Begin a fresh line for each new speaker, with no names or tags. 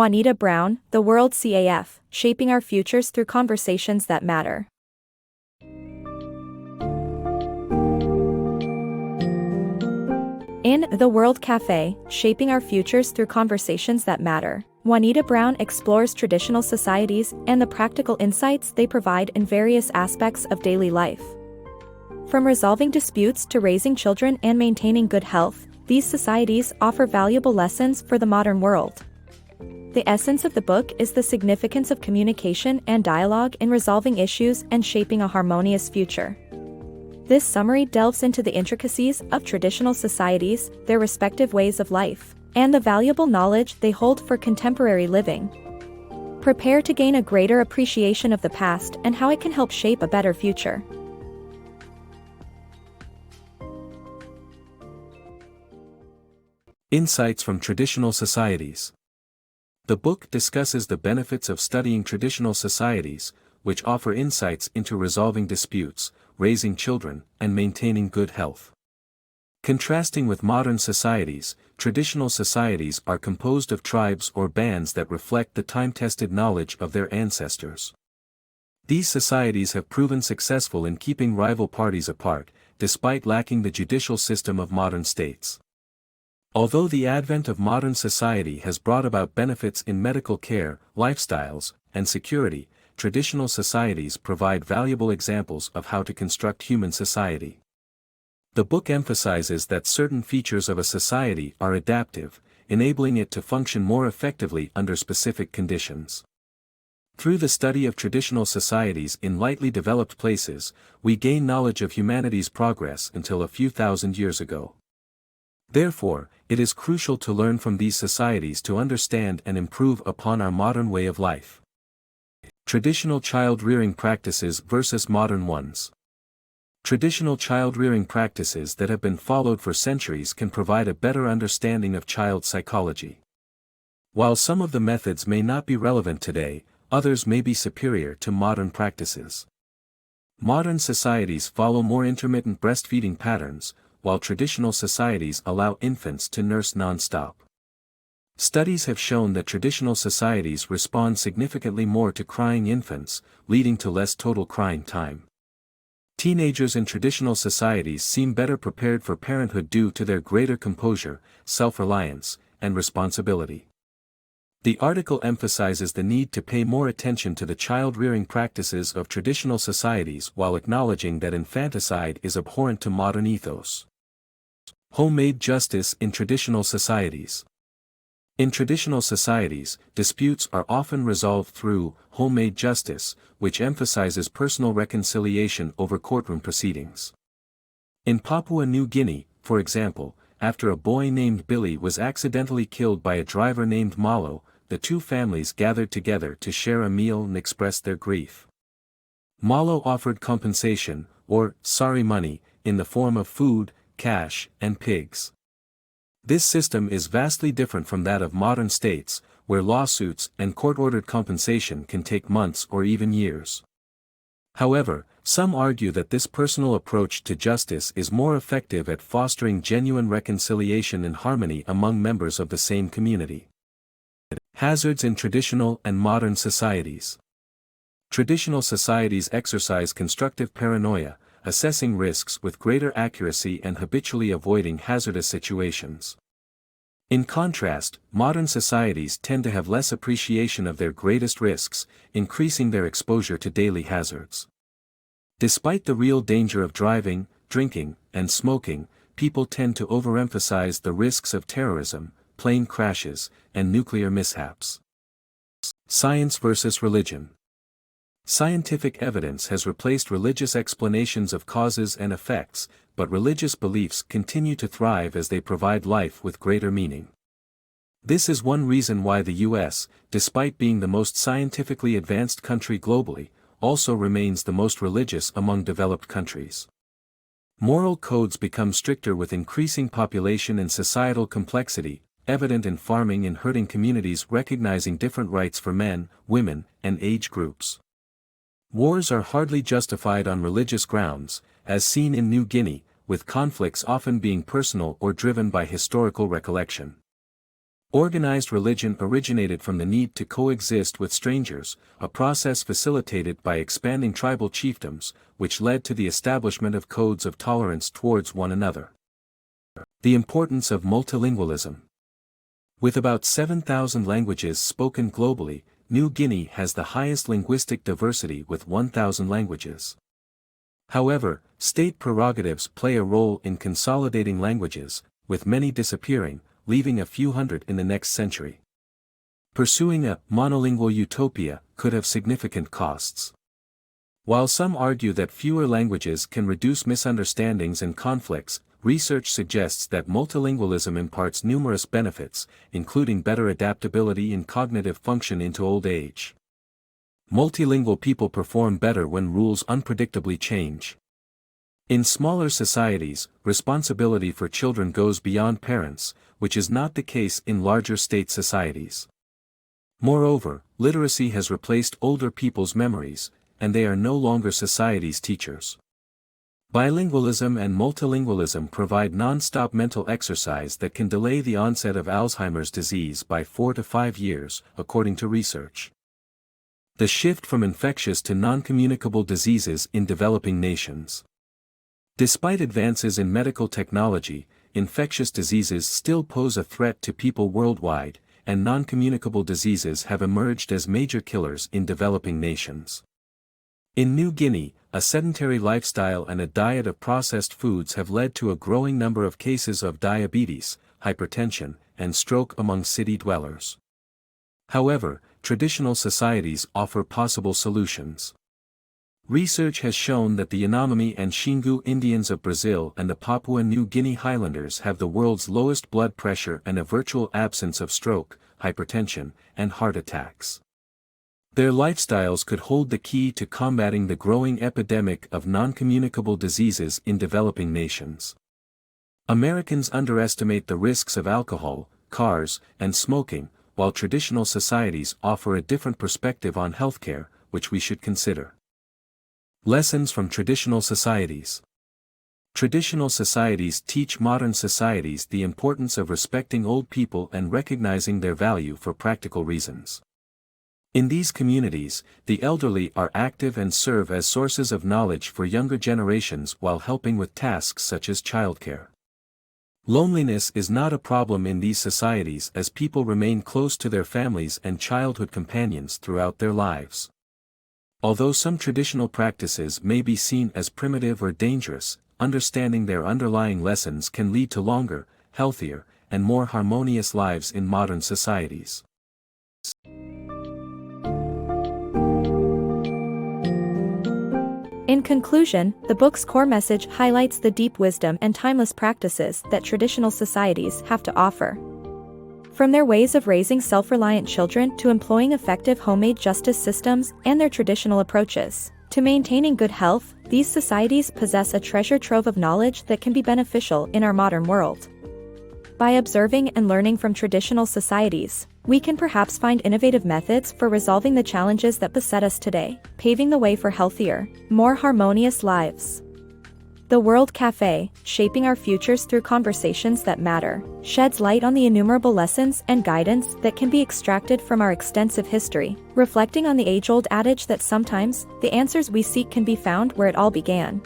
Juanita Brown, The World CAF, Shaping Our Futures Through Conversations That Matter. In The World Cafe, Shaping Our Futures Through Conversations That Matter, Juanita Brown explores traditional societies and the practical insights they provide in various aspects of daily life. From resolving disputes to raising children and maintaining good health, these societies offer valuable lessons for the modern world. The essence of the book is the significance of communication and dialogue in resolving issues and shaping a harmonious future. This summary delves into the intricacies of traditional societies, their respective ways of life, and the valuable knowledge they hold for contemporary living. Prepare to gain a greater appreciation of the past and how it can help shape a better future.
Insights from Traditional Societies. The book discusses the benefits of studying traditional societies, which offer insights into resolving disputes, raising children, and maintaining good health. Contrasting with modern societies, traditional societies are composed of tribes or bands that reflect the time-tested knowledge of their ancestors. These societies have proven successful in keeping rival parties apart, despite lacking the judicial system of modern states. Although the advent of modern society has brought about benefits in medical care, lifestyles, and security, traditional societies provide valuable examples of how to construct human society. The book emphasizes that certain features of a society are adaptive, enabling it to function more effectively under specific conditions. Through the study of traditional societies in lightly developed places, we gain knowledge of humanity's progress until a few thousand years ago. Therefore, it is crucial to learn from these societies to understand and improve upon our modern way of life. Traditional child-rearing practices versus modern ones. Traditional child-rearing practices that have been followed for centuries can provide a better understanding of child psychology. While some of the methods may not be relevant today, others may be superior to modern practices. Modern societies follow more intermittent breastfeeding patterns, while traditional societies allow infants to nurse non-stop. Studies have shown that traditional societies respond significantly more to crying infants, leading to less total crying time. Teenagers in traditional societies seem better prepared for parenthood due to their greater composure, self-reliance, and responsibility. The article emphasizes the need to pay more attention to the child-rearing practices of traditional societies while acknowledging that infanticide is abhorrent to modern ethos. Homemade justice in traditional societies. In traditional societies, disputes are often resolved through homemade justice, which emphasizes personal reconciliation over courtroom proceedings. In Papua New Guinea, for example, after a boy named Billy was accidentally killed by a driver named Malo, the two families gathered together to share a meal and express their grief. Malo offered compensation, or sari money, in the form of food, cash, and pigs. This system is vastly different from that of modern states, where lawsuits and court-ordered compensation can take months or even years. However, some argue that this personal approach to justice is more effective at fostering genuine reconciliation and harmony among members of the same community. Hazards in traditional and modern societies. Traditional societies exercise constructive paranoia, assessing risks with greater accuracy and habitually avoiding hazardous situations. In contrast, modern societies tend to have less appreciation of their greatest risks, increasing their exposure to daily hazards. Despite the real danger of driving, drinking, and smoking, people tend to overemphasize the risks of terrorism, plane crashes, and nuclear mishaps. Science versus religion. Scientific evidence has replaced religious explanations of causes and effects, but religious beliefs continue to thrive as they provide life with greater meaning. This is one reason why the U.S., despite being the most scientifically advanced country globally, also remains the most religious among developed countries. Moral codes become stricter with increasing population and societal complexity, evident in farming and herding communities recognizing different rights for men, women, and age groups. Wars are hardly justified on religious grounds, as seen in New Guinea, with conflicts often being personal or driven by historical recollection. Organized religion originated from the need to coexist with strangers, a process facilitated by expanding tribal chiefdoms, which led to the establishment of codes of tolerance towards one another. The importance of multilingualism. With about 7,000 languages spoken globally, New Guinea has the highest linguistic diversity with 1,000 languages. However, state prerogatives play a role in consolidating languages, with many disappearing, leaving a few hundred in the next century. Pursuing a monolingual utopia could have significant costs. While some argue that fewer languages can reduce misunderstandings and conflicts, research suggests that multilingualism imparts numerous benefits, including better adaptability and cognitive function into old age. Multilingual people perform better when rules unpredictably change. In smaller societies, responsibility for children goes beyond parents, which is not the case in larger state societies. Moreover, literacy has replaced older people's memories, and they are no longer society's teachers. Bilingualism and multilingualism provide non-stop mental exercise that can delay the onset of Alzheimer's disease by 4 to 5 years, according to research. The shift from infectious to non-communicable diseases in developing nations. Despite advances in medical technology, infectious diseases still pose a threat to people worldwide, and non-communicable diseases have emerged as major killers in developing nations. In New Guinea, a sedentary lifestyle and a diet of processed foods have led to a growing number of cases of diabetes, hypertension, and stroke among city dwellers. However, traditional societies offer possible solutions. Research has shown that the Yanomami and Xingu Indians of Brazil and the Papua New Guinea Highlanders have the world's lowest blood pressure and a virtual absence of stroke, hypertension, and heart attacks. Their lifestyles could hold the key to combating the growing epidemic of non-communicable diseases in developing nations. Americans underestimate the risks of alcohol, cars, and smoking, while traditional societies offer a different perspective on healthcare, which we should consider. Lessons from traditional societies. Traditional societies teach modern societies the importance of respecting old people and recognizing their value for practical reasons. In these communities, the elderly are active and serve as sources of knowledge for younger generations while helping with tasks such as childcare. Loneliness is not a problem in these societies as people remain close to their families and childhood companions throughout their lives. Although some traditional practices may be seen as primitive or dangerous, understanding their underlying lessons can lead to longer, healthier, and more harmonious lives in modern societies.
In conclusion, the book's core message highlights the deep wisdom and timeless practices that traditional societies have to offer. From their ways of raising self-reliant children to employing effective homemade justice systems and their traditional approaches to maintaining good health, these societies possess a treasure trove of knowledge that can be beneficial in our modern world. By observing and learning from traditional societies, we can perhaps find innovative methods for resolving the challenges that beset us today, paving the way for healthier, more harmonious lives. The World Café, Shaping Our Futures Through Conversations That Matter, sheds light on the innumerable lessons and guidance that can be extracted from our extensive history, reflecting on the age-old adage that sometimes, the answers we seek can be found where it all began.